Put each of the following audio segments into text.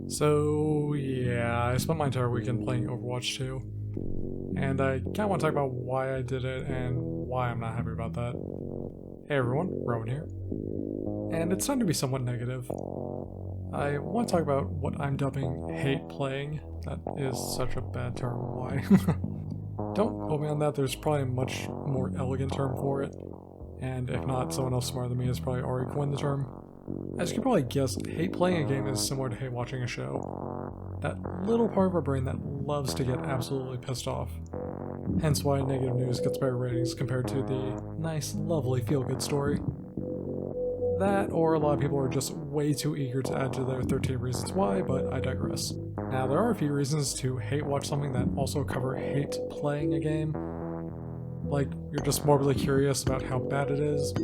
So yeah, I spent my entire weekend playing Overwatch 2, and I kind of want to talk about why I did it and why I'm not happy about that. Hey everyone, Rowan here, and it's time to be somewhat negative. I want to talk about what I'm dubbing hate playing. That is such a bad term, why? Don't quote me on that, there's probably a much more elegant term for it, and if not, someone else smarter than me has probably already coined the term. As you can probably guess, hate playing a game is similar to hate watching a show. That little part of our brain that loves to get absolutely pissed off. Hence why negative news gets better ratings compared to the nice, lovely feel-good story. That, or a lot of people are just way too eager to add to their 13 reasons why, but I digress. Now, there are a few reasons to hate watch something that also cover hate playing a game. Like, you're just morbidly curious about how bad it is.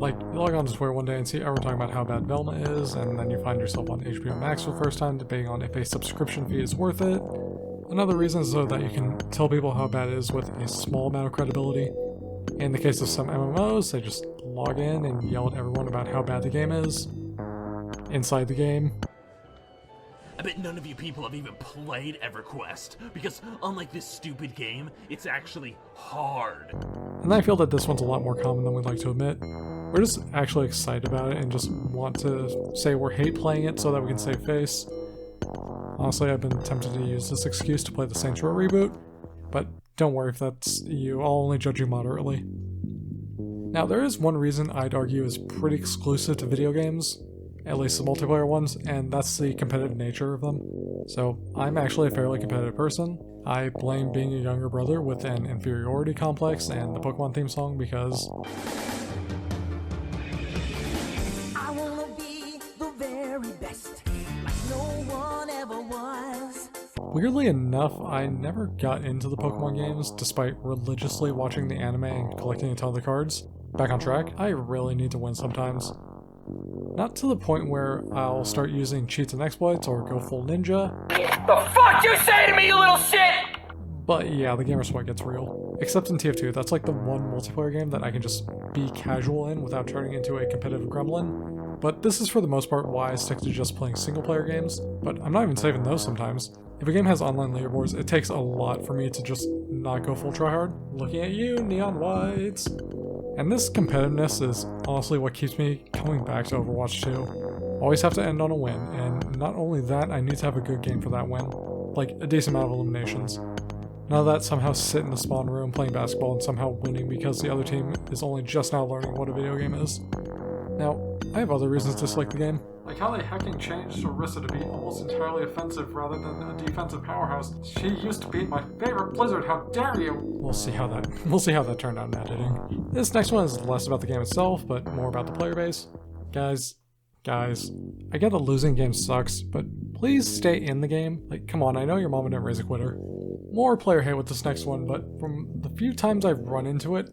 Like, you log on to Twitter one day and see everyone talking about how bad Velma is, and then you find yourself on HBO Max for the first time debating on if a subscription fee is worth it. Another reason is so that you can tell people how bad it is with a small amount of credibility. In the case of some MMOs, they just log in and yell at everyone about how bad the game is. Inside the game. I bet none of you people have even played EverQuest, because unlike this stupid game, it's actually hard. And I feel that this one's a lot more common than we'd like to admit. We're just actually excited about it and just want to say we're hate playing it so that we can save face. Honestly, I've been tempted to use this excuse to play the Saints Row reboot, but don't worry if that's you, I'll only judge you moderately. Now, there is one reason I'd argue is pretty exclusive to video games, at least the multiplayer ones, and that's the competitive nature of them. So, I'm actually a fairly competitive person. I blame being a younger brother with an inferiority complex and the Pokemon theme song because I wanna be the very best, like no one ever was. weirdly enough, I never got into the Pokemon games despite religiously watching the anime and collecting a ton of the cards. Back on track, I really need to win sometimes. Not to the point where I'll start using cheats and exploits or go full ninja. The fuck you say to me, you little shit! But yeah, the gamer sweat gets real. Except in TF2, that's like the one multiplayer game that I can just be casual in without turning into a competitive gremlin. But this is for the most part why I stick to just playing single player games, but I'm not even saving those sometimes. If a game has online leaderboards, it takes a lot for me to just not go full tryhard. Looking at you, neon whites! And this competitiveness is honestly what keeps me coming back to Overwatch 2. Always have to end on a win, and not only that, I need to have a good game for that win. Like, a decent amount of eliminations. None of that somehow sit in the spawn room playing basketball and somehow winning because the other team is only just now learning what a video game is. Now, I have other reasons to dislike the game. Like how they hacking changed Orisa to be almost entirely offensive rather than a defensive powerhouse. She used to be my favorite Blizzard, how dare you! We'll see how that turned out in editing. This next one is less about the game itself, but more about the player base. Guys, I get that losing games sucks, but please stay in the game. Like, come on, I know your mama didn't raise a quitter. More player hate with this next one, but from the few times I've run into it,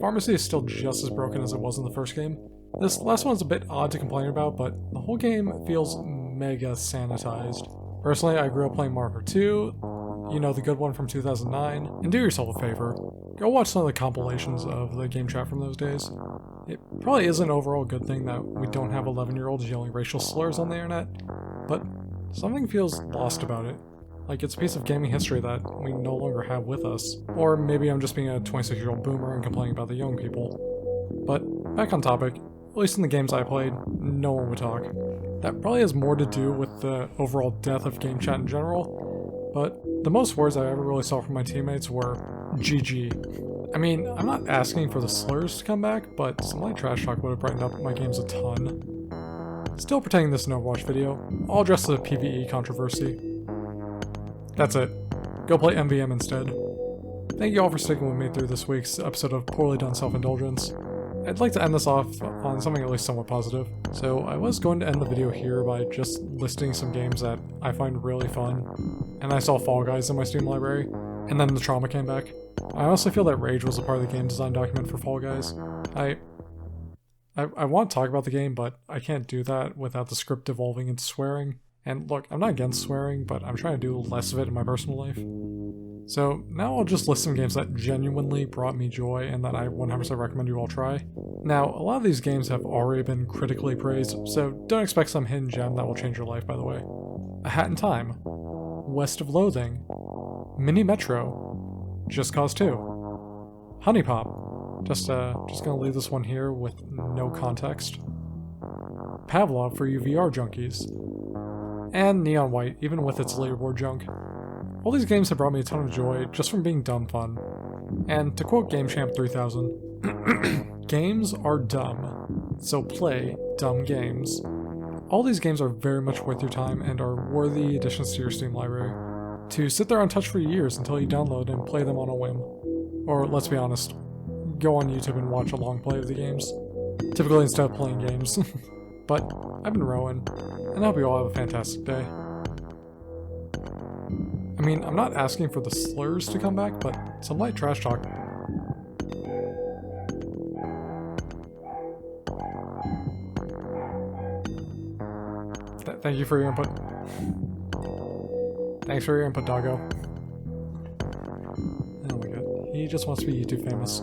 Pharmacy is still just as broken as it was in the first game. This last one's a bit odd to complain about, but the whole game feels mega sanitized. Personally, I grew up playing Mario 2, you know, the good one from 2009, and do yourself a favor, go watch some of the compilations of the game chat from those days. It probably is an overall good thing that we don't have 11-year-olds yelling racial slurs on the internet, but something feels lost about it. Like it's a piece of gaming history that we no longer have with us. Or maybe I'm just being a 26-year-old boomer and complaining about the young people. But back on topic, at least in the games I played, no one would talk. That probably has more to do with the overall death of game chat in general, but the most words I ever really saw from my teammates were GG. I mean, I'm not asking for the slurs to come back, but some light trash talk would have brightened up my games a ton. Still pretending this is an Overwatch video, I'll address the PvE controversy. That's it. Go play MVM instead. Thank you all for sticking with me through this week's episode of Poorly Done Self-Indulgence. I'd like to end this off on something at least somewhat positive. So I was going to end the video here by just listing some games that I find really fun, and I saw Fall Guys in my Steam library, and then the trauma came back. I honestly feel that Rage was a part of the game design document for Fall Guys. I want to talk about the game, but I can't do that without the script devolving into swearing. And look, I'm not against swearing, but I'm trying to do less of it in my personal life. So now I'll just list some games that genuinely brought me joy and that I 100% recommend you all try. Now, a lot of these games have already been critically praised, so don't expect some hidden gem that will change your life, by the way. A Hat in Time, West of Loathing, Mini Metro, Just Cause 2, Honey Pop, just gonna leave this one here with no context, Pavlov for you VR junkies, and Neon White, even with its leaderboard junk. All these games have brought me a ton of joy just from being dumb fun. And to quote GameChamp 3000, games are dumb, so play dumb games. All these games are very much worth your time and are worthy additions to your Steam library, to sit there untouched for years until you download and play them on a whim. Or, let's be honest, go on YouTube and watch a long play of the games, typically instead of playing games. But I've been Rowan, and I hope you all have a fantastic day. I mean, I'm not asking for the slurs to come back, but some light trash talk. Thank you for your input. Thanks for your input, doggo. Oh my god, he just wants to be YouTube famous.